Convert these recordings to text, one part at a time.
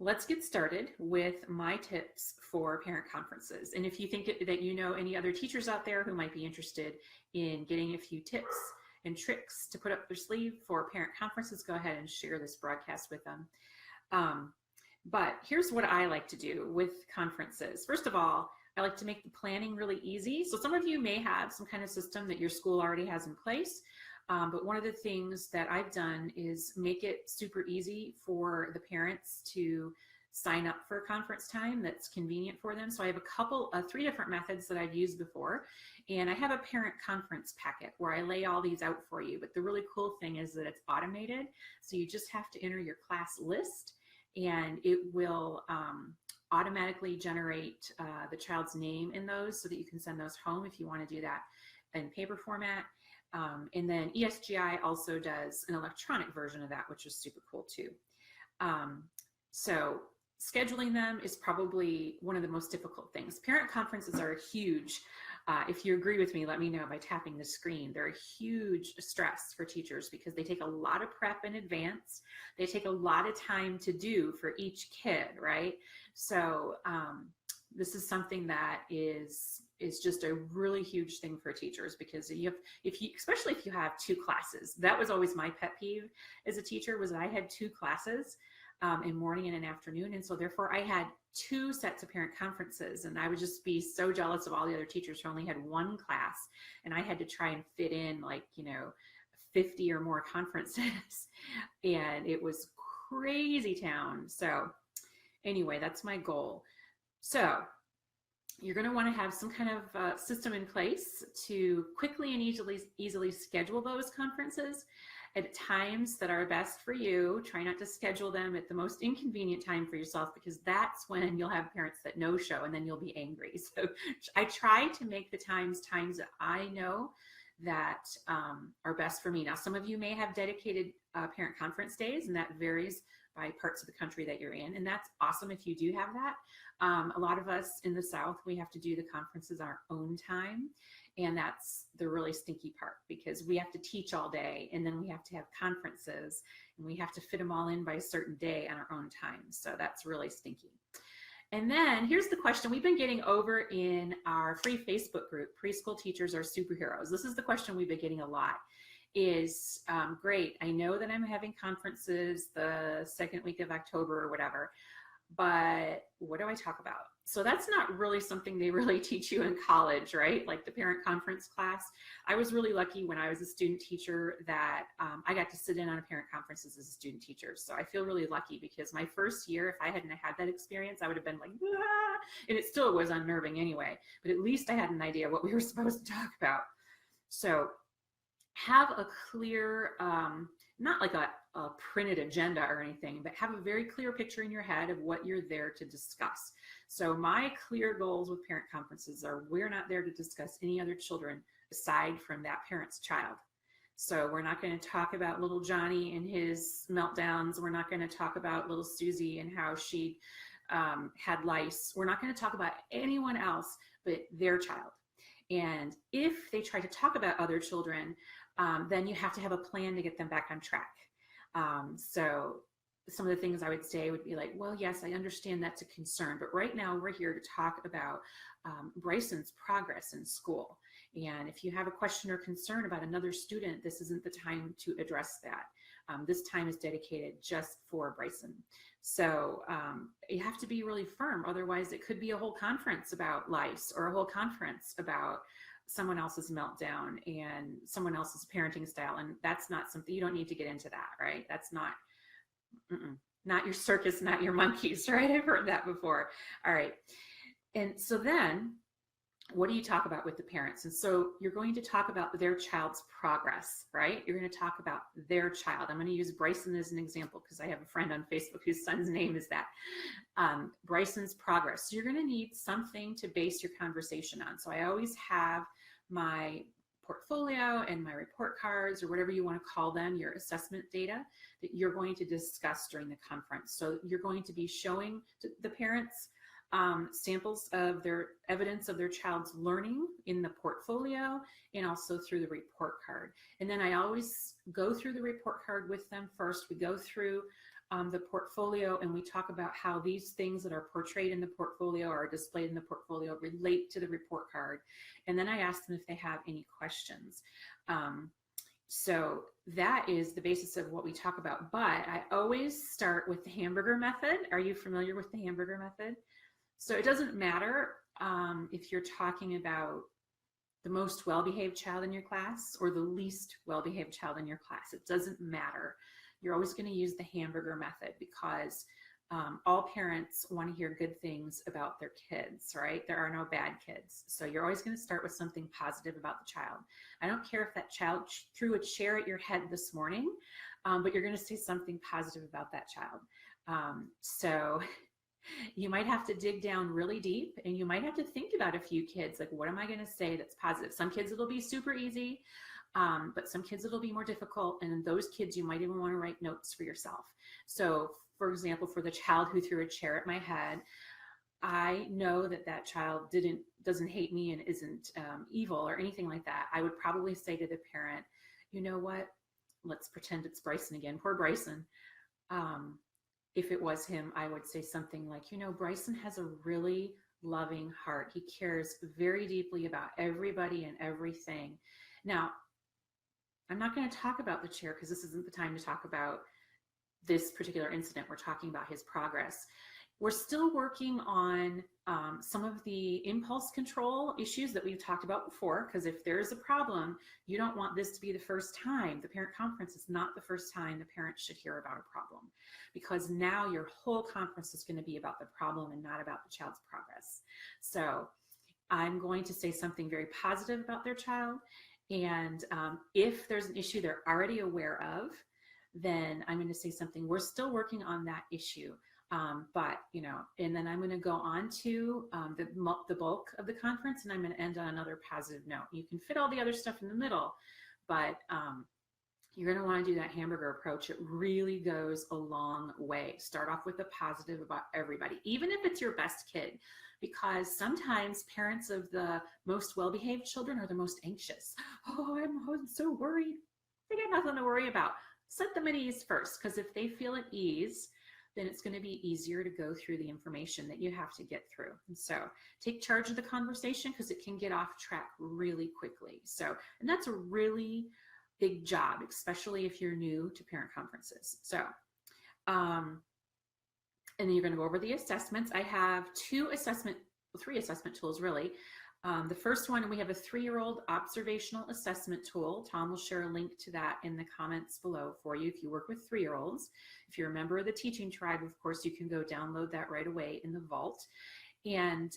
Let's get started with my tips for parent conferences. And if you think that you know any other teachers out there who might be interested in getting a few tips and tricks to put up their sleeve for parent conferences, go ahead and share this broadcast with them. But here's what I like to do with conferences. First of all, I like to make the planning really easy. So some of you may have some kind of system that your school already has in place. But one of the things that I've done is make it super easy for the parents to sign up for a conference time that's convenient for them. So I have three different methods that I've used before. And I have a parent conference packet where I lay all these out for you. But the really cool thing is that it's automated. So you just have to enter your class list and it will automatically generate the child's name in those so that you can send those home if you want to do that in paper format. And then ESGI also does an electronic version of that, which is super cool too. So scheduling them is probably one of the most difficult things. Parent conferences are huge. If you agree with me, let me know by tapping the screen. They're a huge stress for teachers because they take a lot of prep in advance. They take a lot of time to do for each kid, right? So this is something that is just a really huge thing for teachers because especially if you have two classes. That was always my pet peeve as a teacher, was that I had two classes in morning and an afternoon. And so therefore I had two sets of parent conferences, and I would just be so jealous of all the other teachers who only had one class, and I had to try and fit in 50 or more conferences and it was crazy town. So anyway, that's my goal. So you're going to want to have some kind of system in place to quickly and easily schedule those conferences at times that are best for you. Try not to schedule them at the most inconvenient time for yourself, because that's when you'll have parents that no-show and then you'll be angry. So I try to make the times that I know that are best for me. Now, some of you may have dedicated parent conference days, and that varies by parts of the country that you're in, and that's awesome if you do have that. A lot of us in the South, we have to do the conferences on our own time, and that's the really stinky part, because we have to teach all day and then we have to have conferences and we have to fit them all in by a certain day on our own time. So that's really stinky. And then here's the question we've been getting over in our free Facebook group, Preschool Teachers Are Superheroes. This is the question we've been getting a lot. Is great, I know that I'm having conferences the second week of October or whatever, but what do I talk about? So that's not really something they really teach you in college, right? Like the parent conference class. I was really lucky when I was a student teacher that I got to sit in on a parent conferences as a student teacher. So I feel really lucky, because my first year, if I hadn't had that experience, I would have been like, ah! And it still was unnerving anyway, but at least I had an idea what we were supposed to talk about. So have a clear, not like a printed agenda or anything, but have a very clear picture in your head of what you're there to discuss. So my clear goals with parent conferences are, we're not there to discuss any other children aside from that parent's child. So we're not going to talk about little Johnny and his meltdowns. We're not going to talk about little Susie and how she had lice. We're not going to talk about anyone else but their child. And if they try to talk about other children, then you have to have a plan to get them back on track. So some of the things I would say would be like, well, yes, I understand that's a concern, but right now we're here to talk about Bryson's progress in school. And if you have a question or concern about another student, this isn't the time to address that. This time is dedicated just for Bryson. So you have to be really firm. Otherwise, it could be a whole conference about lice, or a whole conference about someone else's meltdown and someone else's parenting style. And that's not something, you don't need to get into that, right? That's not, not your circus, not your monkeys, right? I've heard that before. All right. And so then what do you talk about with the parents? And so you're going to talk about their child's progress, right? You're going to talk about their child. I'm going to use Bryson as an example because I have a friend on Facebook whose son's name is that. Bryson's progress. So you're going to need something to base your conversation on. So I always have my portfolio and my report cards, or whatever you want to call them, your assessment data that you're going to discuss during the conference. So you're going to be showing the parents samples of their evidence of their child's learning in the portfolio and also through the report card. And then I always go through the report card with them first. We go through the portfolio and we talk about how these things that are portrayed in the portfolio or displayed in the portfolio relate to the report card. And then I ask them if they have any questions. So that is the basis of what we talk about. But I always start with the hamburger method. Are you familiar with the hamburger method? So it doesn't matter if you're talking about the most well-behaved child in your class or the least well-behaved child in your class. It doesn't matter. You're always going to use the hamburger method because all parents want to hear good things about their kids, right? There are no bad kids. So you're always going to start with something positive about the child. I don't care if that child threw a chair at your head this morning, but you're going to say something positive about that child. So you might have to dig down really deep and you might have to think about a few kids, like, what am I going to say that's positive? Some kids it'll be super easy, but some kids it'll be more difficult. And those kids, you might even want to write notes for yourself. So for example, for the child who threw a chair at my head, I know that that child doesn't hate me and isn't evil or anything like that. I would probably say to the parent, you know what, let's pretend it's Bryson again. Poor Bryson. If it was him, I would say something like, you know, Bryson has a really loving heart. He cares very deeply about everybody and everything. Now, I'm not going to talk about the chair because this isn't the time to talk about this particular incident. We're talking about his progress. We're still working on some of the impulse control issues that we've talked about before, because if there's a problem, you don't want this to be the first time. The parent conference is not the first time the parents should hear about a problem, because now your whole conference is going to be about the problem and not about the child's progress. So I'm going to say something very positive about their child. And if there's an issue they're already aware of, then I'm going to say something, we're still working on that issue. But, you know, and then I'm going to go on to the bulk of the conference, and I'm going to end on another positive note. You can fit all the other stuff in the middle, but you're going to want to do that hamburger approach. It really goes a long way. Start off with a positive about everybody, even if it's your best kid, because sometimes parents of the most well-behaved children are the most anxious. Oh, I'm so worried. They got nothing to worry about. Set them at ease first, because if they feel at ease, then it's going to be easier to go through the information that you have to get through. And so take charge of the conversation, because it can get off track really quickly. So, and that's a really big job, especially if you're new to parent conferences. So, and then you're going to go over the assessments. I have three assessment tools really. The first one, we have a 3-year-old observational assessment tool. Tom will share a link to that in the comments below for you if you work with 3-year-olds. If you're a member of the teaching tribe, of course, you can go download that right away in the vault. And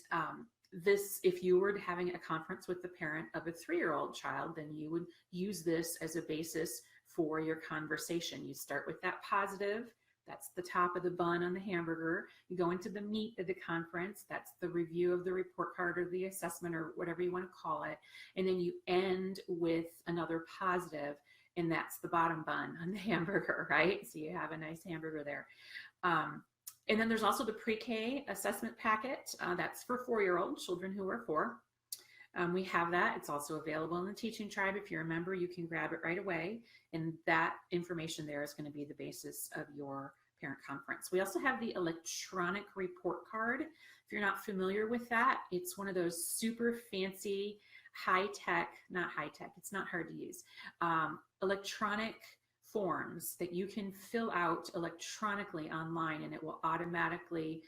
this, if you were having a conference with the parent of a 3-year-old child, then you would use this as a basis for your conversation. You start with that positive. That's the top of the bun on the hamburger. You go into the meat of the conference. That's the review of the report card or the assessment or whatever you want to call it. And then you end with another positive, and that's the bottom bun on the hamburger, right? So you have a nice hamburger there. And then there's also the pre-K assessment packet. That's for 4-year-old children who are 4. We have that. It's also available in the teaching tribe. If you're a member, you can grab it right away. And that information there is going to be the basis of your parent conference. We also have the electronic report card. If you're not familiar with that, it's one of those super fancy, not high tech, it's not hard to use, electronic forms that you can fill out electronically online, and it will automatically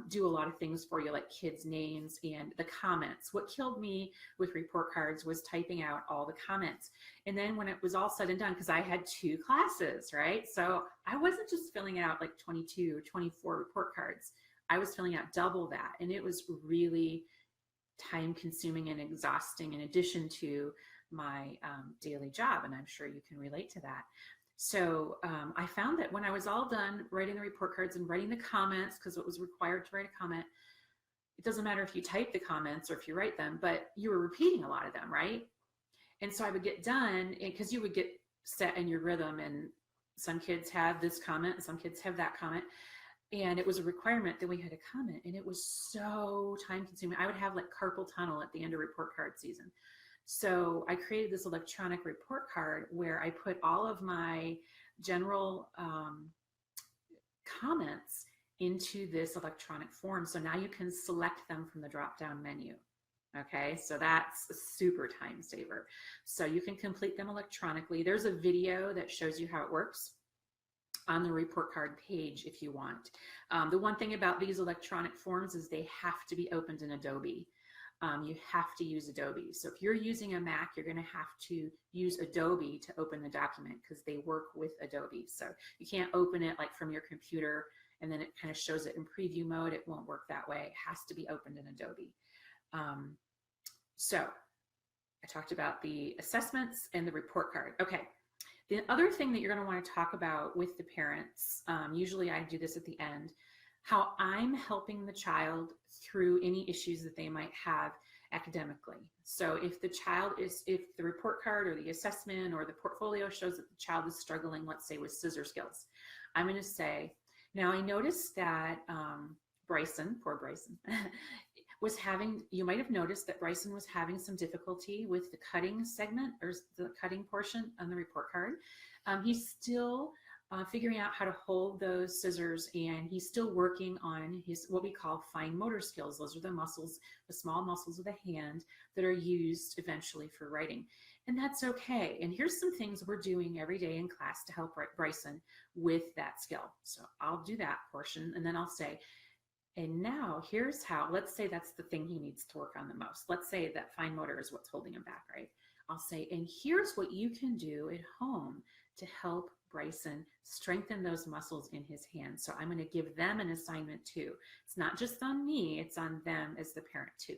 do a lot of things for you, like kids' names and the comments. What killed me with report cards was typing out all the comments. And then when it was all said and done, because I had 2 classes, right? So I wasn't just filling out like 22 or 24 report cards. I was filling out double that. And it was really time consuming and exhausting in addition to my daily job. And I'm sure you can relate to that. So I found that when I was all done writing the report cards and writing the comments, because it was required to write a comment, it doesn't matter if you type the comments or if you write them, but you were repeating a lot of them, right? And so I would get done, because you would get set in your rhythm, and some kids have this comment and some kids have that comment. And it was a requirement that we had to comment, and it was so time consuming. I would have like carpal tunnel at the end of report card season. So I created this electronic report card where I put all of my general comments into this electronic form. So now you can select them from the drop-down menu. Okay, so that's a super time saver. So you can complete them electronically. There's a video that shows you how it works on the report card page if you want. The one thing about these electronic forms is they have to be opened in Adobe. You have to use Adobe. So if you're using a Mac, you're going to have to use Adobe to open the document because they work with Adobe. So you can't open it like from your computer and then it kind of shows it in preview mode. It won't work that way. It has to be opened in Adobe. So I talked about the assessments and the report card. Okay. The other thing that you're going to want to talk about with the parents, usually I do this at the end, how I'm helping the child through any issues that they might have academically. So if the report card or the assessment or the portfolio shows that the child is struggling, let's say with scissor skills, I'm going to say, now I noticed that Bryson, poor Bryson, you might have noticed that Bryson was having some difficulty with the cutting segment or the cutting portion on the report card. He's still figuring out how to hold those scissors, and he's still working on his what we call fine motor skills. Those are the muscles, the small muscles of the hand that are used eventually for writing. And that's okay. And here's some things we're doing every day in class to help Bryson with that skill. So I'll do that portion, and then I'll say, and now here's how, let's say that's the thing he needs to work on the most. Let's say that fine motor is what's holding him back, right? I'll say, and here's what you can do at home to help Bryson strengthen those muscles in his hands. So I'm going to give them an assignment too. It's not just on me, it's on them as the parent too.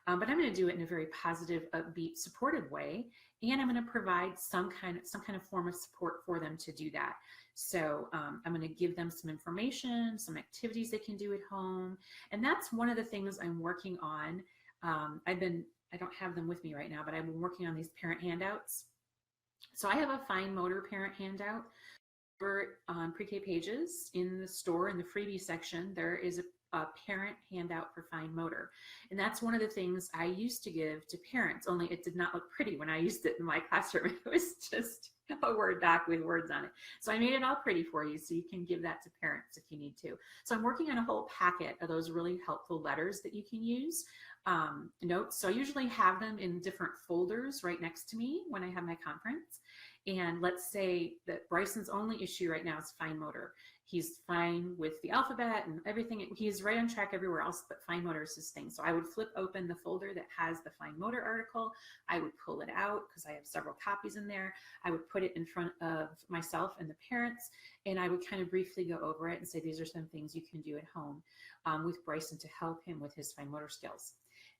But I'm going to do it in a very positive, upbeat, supportive way. And I'm going to provide some kind of form of support for them to do that. So I'm going to give them some information, some activities they can do at home. And that's one of the things I'm working on. I don't have them with me right now, but I've been working on these parent handouts. So I have a fine motor parent handout on Pre-K Pages in the store. In the freebie section, there is a parent handout for fine motor. And that's one of the things I used to give to parents, only it did not look pretty when I used it in my classroom. It was just a Word doc with words on it. So I made it all pretty for you so you can give that to parents if you need to. So I'm working on a whole packet of those really helpful letters that you can use, notes. So I usually have them in different folders right next to me when I have my conference. And let's say that Bryson's only issue right now is fine motor. He's fine with the alphabet and everything. He's right on track everywhere else, but fine motor is his thing. So I would flip open the folder that has the fine motor article. I would pull it out because I have several copies in there. I would put it in front of myself and the parents, and I would kind of briefly go over it and say, these are some things you can do at home with Bryson to help him with his fine motor skills.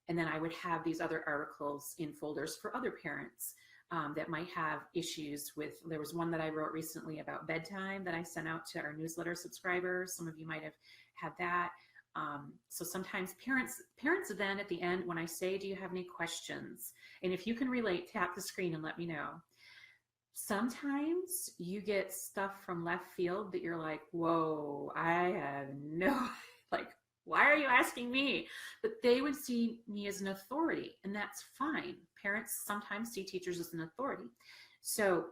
And then I would have these other articles in folders for other parents that might have issues with. There was one that I wrote recently about bedtime that I sent out to our newsletter subscribers. Some of you might have had that. So sometimes parents then at the end, when I say, do you have any questions? And if you can relate, tap the screen and let me know. Sometimes you get stuff from left field that you're like, whoa, I have no, like, why are you asking me? But they would see me as an authority, and that's fine. Parents sometimes see teachers as an authority. So,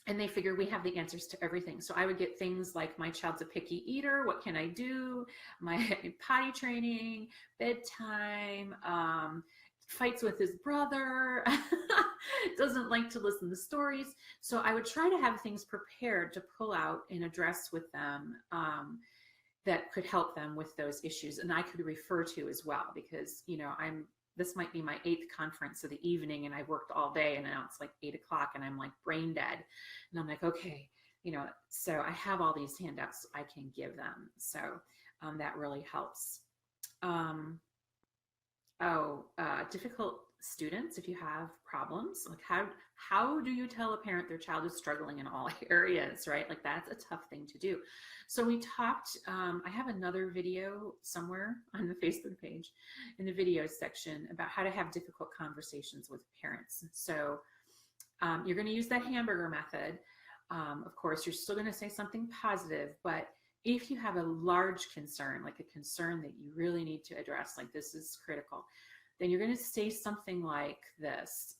and they figure we have the answers to everything. So I would get things like, my child's a picky eater, what can I do? My potty training, bedtime, fights with his brother, doesn't like to listen to stories. So I would try to have things prepared to pull out and address with them that could help them with those issues. And I could refer to as well, because, you know, this might be my 8th conference of the evening and I worked all day and now it's like 8 o'clock and I'm like brain dead. And I'm like, okay, you know, so I have all these handouts I can give them. So that really helps. Difficult students, if you have problems, like how do you tell a parent their child is struggling in all areas, right? Like that's a tough thing to do. So we talked, I have another video somewhere on the Facebook page in the video section about how to have difficult conversations with parents. So you're going to use that hamburger method. Of course, you're still going to say something positive, but If you have a large concern, like a concern that you really need to address, like this is critical, then you're going to say something like this.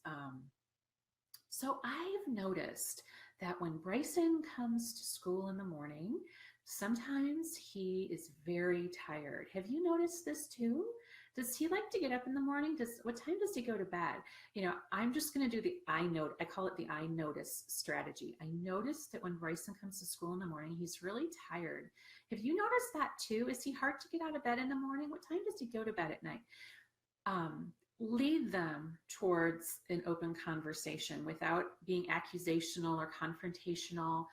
So I've noticed that when Bryson comes to school in the morning, sometimes he is very tired. Have you noticed this too? Does he like to get up in the morning? What time does he go to bed? I'm just going to do the I note. I call it the I notice strategy. I notice that when Bryson comes to school in the morning, he's really tired. Have you noticed that too? Is he hard to get out of bed in the morning? What time does he go to bed at night? Lead them towards an open conversation without being accusational or confrontational.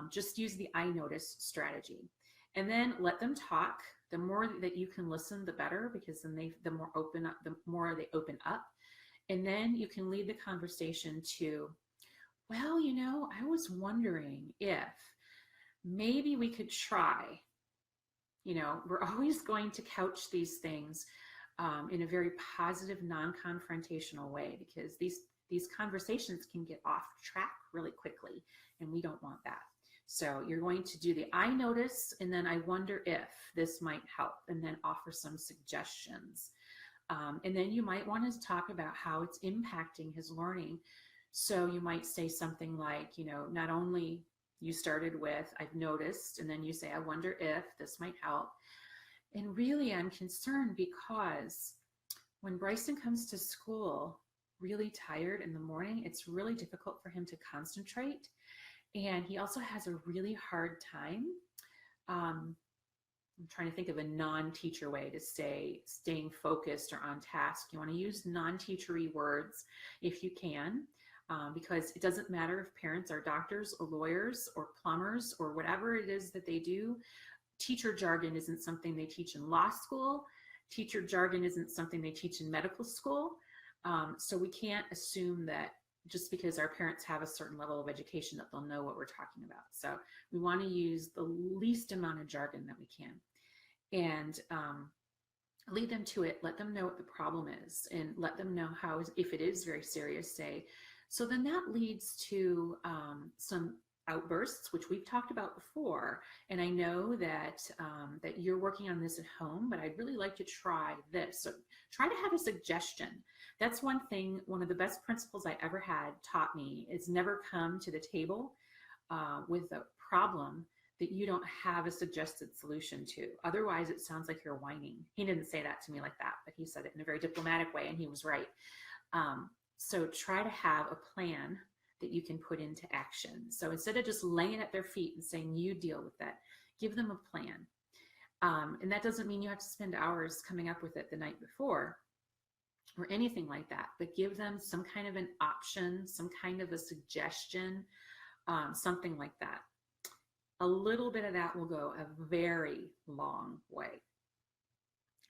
Just use the I notice strategy, and then let them talk. The more that you can listen, the better, because then the more they open up. And then you can lead the conversation to, well, I was wondering if maybe we could try. We're always going to couch these things in a very positive, non-confrontational way, because these conversations can get off track really quickly, and we don't want that. So you're going to do the I notice, and then I wonder if this might help, and then offer some suggestions. And then you might want to talk about how it's impacting his learning. So you might say something like, not only you started with, I've noticed, and then you say, I wonder if this might help. And really, I'm concerned because when Bryson comes to school really tired in the morning, it's really difficult for him to concentrate. And he also has a really hard time. I'm trying to think of a non-teacher way to say staying focused or on task. You want to use non-teachery words if you can, because it doesn't matter if parents are doctors or lawyers or plumbers or whatever it is that they do. Teacher jargon isn't something they teach in law school. Teacher jargon isn't something they teach in medical school. So we can't assume that just because our parents have a certain level of education that they'll know what we're talking about. So we want to use the least amount of jargon that we can, and lead them to it. Let them know what the problem is, and let them know how, if it is very serious, say. So then that leads to some outbursts, which we've talked about before. And I know that that you're working on this at home, but I'd really like to try this. So try to have a suggestion. That's one thing, one of the best principles I ever had taught me is never come to the table with a problem that you don't have a suggested solution to. Otherwise, it sounds like you're whining. He didn't say that to me like that, but he said it in a very diplomatic way, and he was right. So try to have a plan that you can put into action. So instead of just laying it at their feet and saying, you deal with that, give them a plan. And that doesn't mean you have to spend hours coming up with it the night before or anything like that, but give them some kind of an option, some kind of a suggestion, something like that. A little bit of that will go a very long way.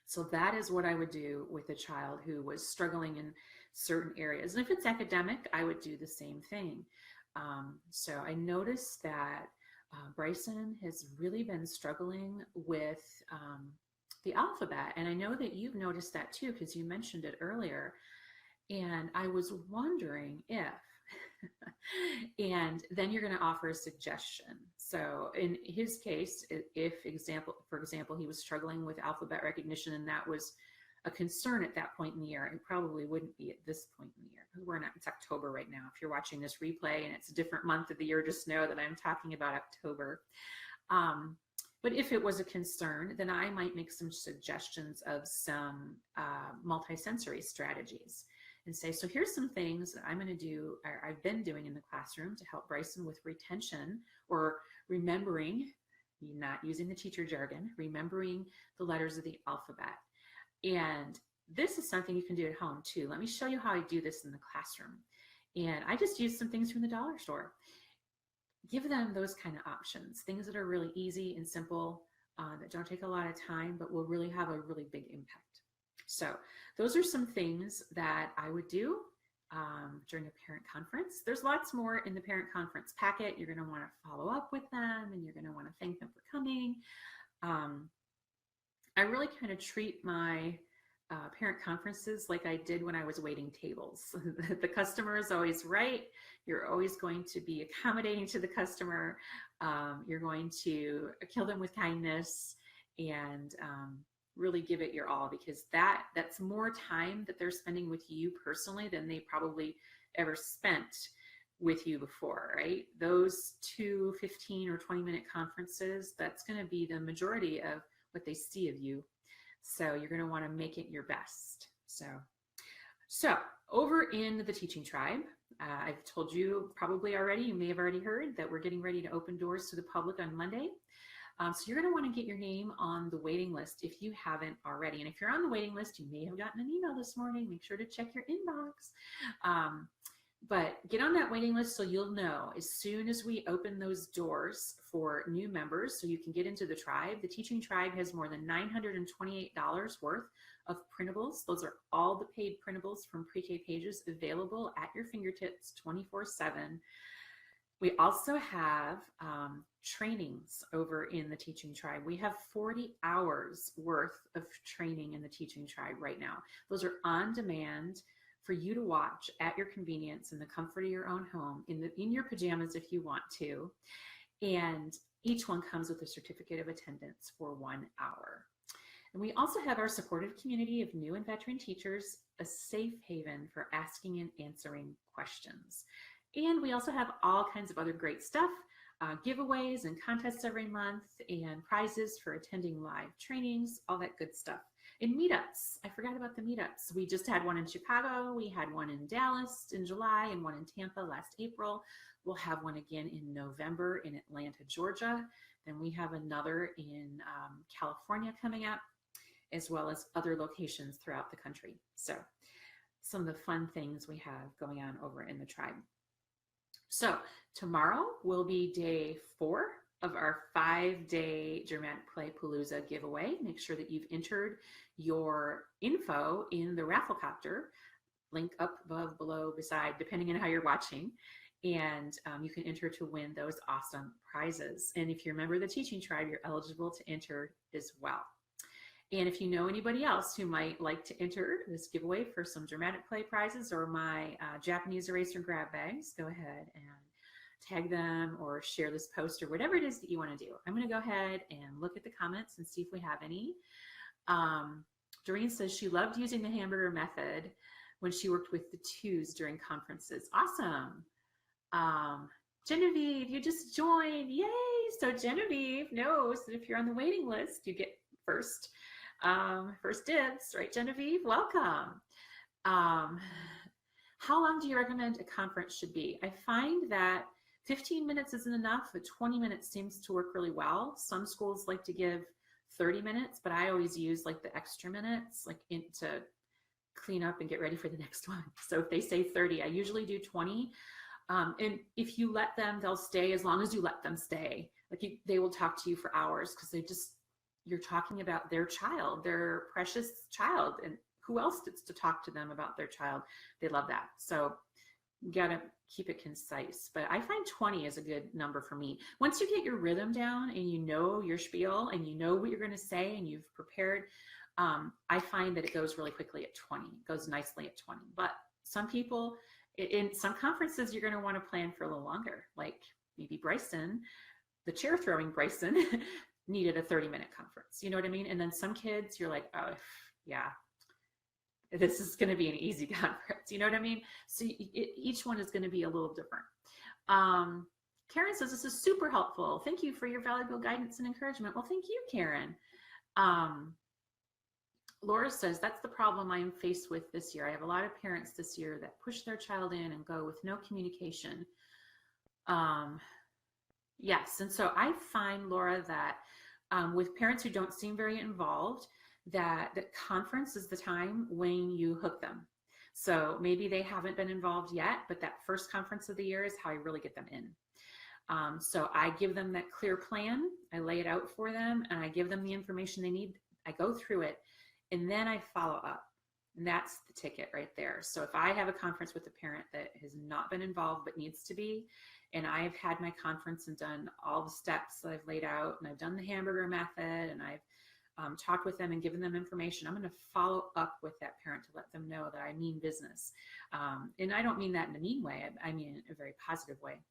So that is what I would do with a child who was struggling in certain areas. And if it's academic, I would do the same thing. So I noticed that Bryson has really been struggling with the alphabet. And I know that you've noticed that too, because you mentioned it earlier. And I was wondering if, and then you're going to offer a suggestion. So in his case, for example, he was struggling with alphabet recognition, and that was a concern at that point in the year. It probably wouldn't be at this point in the year. It's October right now. If you're watching this replay and it's a different month of the year, just know that I'm talking about October. But if it was a concern, then I might make some suggestions of some multisensory strategies and say, so here's some things that I'm going to do, or I've been doing in the classroom to help Bryson with retention or remembering, not using the teacher jargon, remembering the letters of the alphabet. And this is something you can do at home too. Let me show you how I do this in the classroom. And I just use some things from the dollar store. Give them those kind of options, things that are really easy and simple, that don't take a lot of time, but will really have a really big impact. So those are some things that I would do during a parent conference. There's lots more in the parent conference packet. You're going to want to follow up with them, and you're going to want to thank them for coming. I really kind of treat my parent conferences like I did when I was waiting tables. The customer is always right. You're always going to be accommodating to the customer. You're going to kill them with kindness and really give it your all, because that's more time that they're spending with you personally than they probably ever spent with you before, right? Those 2 15 or 20-minute conferences, that's going to be the majority of what they see of you. So you're going to want to make it your best. So over in the Teaching Tribe, I've told you probably already, you may have already heard that we're getting ready to open doors to the public on Monday. So you're going to want to get your name on the waiting list if you haven't already. And if you're on the waiting list, you may have gotten an email this morning. Make sure to check your inbox. But get on that waiting list so you'll know as soon as we open those doors for new members so you can get into the tribe. The Teaching Tribe has more than $928 worth of printables. Those are all the paid printables from Pre-K Pages available at your fingertips 24/7. We also have trainings over in the Teaching Tribe. We have 40 hours worth of training in the Teaching Tribe right now. Those are on demand for you to watch at your convenience in the comfort of your own home, in your pajamas if you want to. And each one comes with a certificate of attendance for 1 hour. And we also have our supportive community of new and veteran teachers, a safe haven for asking and answering questions. And we also have all kinds of other great stuff, giveaways and contests every month, and prizes for attending live trainings, all that good stuff. And meetups, I forgot about the meetups. We just had one in Chicago, we had one in Dallas in July, and one in Tampa last April. We'll have one again in November in Atlanta, Georgia. Then we have another in California coming up, as well as other locations throughout the country. So some of the fun things we have going on over in the tribe. So tomorrow will be day 4 of our 5-day Dramatic Play Palooza giveaway. Make sure that you've entered your info in the Rafflecopter, link up, above, below, beside, depending on how you're watching. And you can enter to win those awesome prizes. And if you're a member of the Teaching Tribe, you're eligible to enter as well. And if you know anybody else who might like to enter this giveaway for some Dramatic Play prizes or my Japanese eraser grab bags, go ahead and tag them or share this post or whatever it is that you want to do. I'm going to go ahead and look at the comments and see if we have any. Doreen says she loved using the hamburger method when she worked with the twos during conferences. Awesome. Genevieve, you just joined. Yay. So Genevieve knows that if you're on the waiting list, you get first dibs, right, Genevieve? Welcome. How long do you recommend a conference should be? I find that 15 minutes isn't enough, but 20 minutes seems to work really well. Some schools like to give 30 minutes, but I always use like the extra minutes to clean up and get ready for the next one. So if they say 30, I usually do 20. And if you let them, they'll stay as long as you let them stay. They will talk to you for hours because you're talking about their child, their precious child, and who else gets to talk to them about their child? They love that. So you gotta keep it concise, but I find 20 is a good number for me. Once you get your rhythm down and you know your spiel and you know what you're going to say and you've prepared, I find that it goes really quickly at 20. It goes nicely at 20. But some people, in some conferences, you're going to want to plan for a little longer. Like maybe Bryson, the chair throwing Bryson, needed a 30-minute conference. You know what I mean? And then some kids, you're like, oh, yeah, this is going to be an easy conference. You know what I mean? So each one is going to be a little different. Karen says, this is super helpful. Thank you for your valuable guidance and encouragement. Well, thank you, Karen. Laura says, that's the problem I'm faced with this year. I have a lot of parents this year that push their child in and go with no communication. Yes, and so I find, Laura, that with parents who don't seem very involved, that the conference is the time when you hook them. So maybe they haven't been involved yet, but that first conference of the year is how I really get them in. So I give them that clear plan, I lay it out for them, and I give them the information they need. I go through it, and then I follow up. And that's the ticket right there. So if I have a conference with a parent that has not been involved but needs to be, and I've had my conference and done all the steps that I've laid out, and I've done the hamburger method, and I've talked with them and given them information, I'm going to follow up with that parent to let them know that I mean business. And I don't mean that in a mean way. I mean in a very positive way.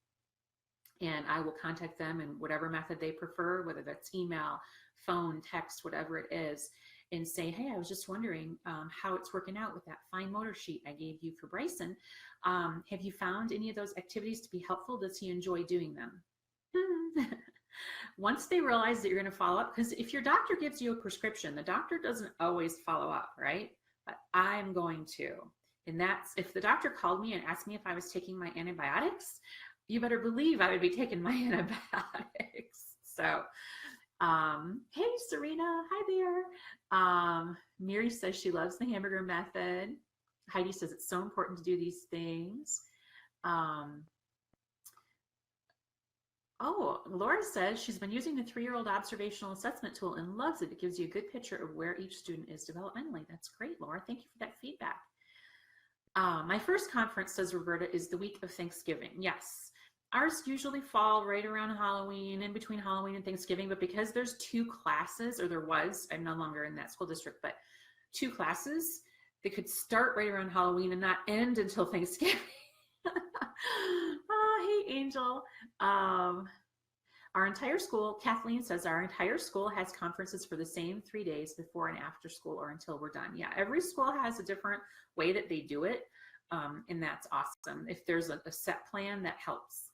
And I will contact them in whatever method they prefer, whether that's email, phone, text, whatever it is, and say, hey, I was just wondering how it's working out with that fine motor sheet I gave you for Bryson. Have you found any of those activities to be helpful? Does he enjoy doing them? Once they realize that you're going to follow up, because if your doctor gives you a prescription, the doctor doesn't always follow up, right? But I'm going to. And that's, if the doctor called me and asked me if I was taking my antibiotics, you better believe I would be taking my antibiotics. So, hey, Serena, hi there. Miri says she loves the hamburger method. Heidi says it's so important to do these things. Oh, Laura says she's been using the 3-year-old observational assessment tool and loves it. It gives you a good picture of where each student is developmentally. That's great, Laura. Thank you for that feedback. My first conference, says Roberta, is the week of Thanksgiving. Yes. Ours usually fall right around Halloween, in between Halloween and Thanksgiving, but because there's 2 classes, or there was, I'm no longer in that school district, but 2 classes, they could start right around Halloween and not end until Thanksgiving. Oh, hey, Angel. Our entire school, Kathleen says, our entire school has conferences for the same 3 days before and after school or until we're done. Yeah, every school has a different way that they do it, and that's awesome. If there's a set plan, that helps.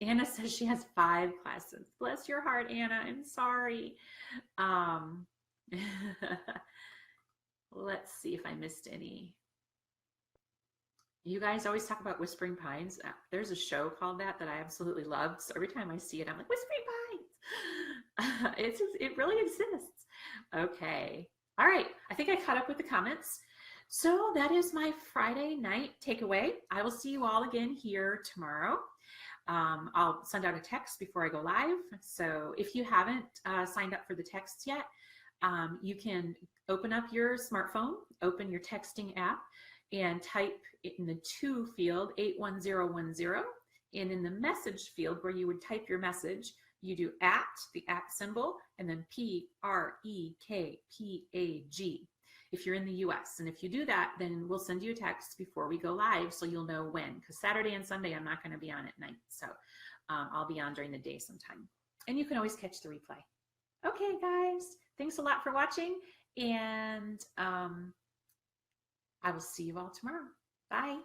Anna says she has 5 classes. Bless your heart, Anna. I'm sorry. Let's see if I missed any. You guys always talk about Whispering Pines. There's a show called that I absolutely love. So every time I see it, I'm like, Whispering Pines. It really exists. Okay. All right. I think I caught up with the comments. So that is my Friday night takeaway. I will see you all again here tomorrow. I'll send out a text before I go live. So if you haven't signed up for the texts yet, you can open up your smartphone, open your texting app, and type in the to field 81010. And in the message field where you would type your message, you do the @ symbol, and then PREKPAG if you're in the US. And if you do that, then we'll send you a text before we go live so you'll know when, because Saturday and Sunday I'm not going to be on at night. So I'll be on during the day sometime. And you can always catch the replay. Okay, guys, thanks a lot for watching, and I will see you all tomorrow. Bye.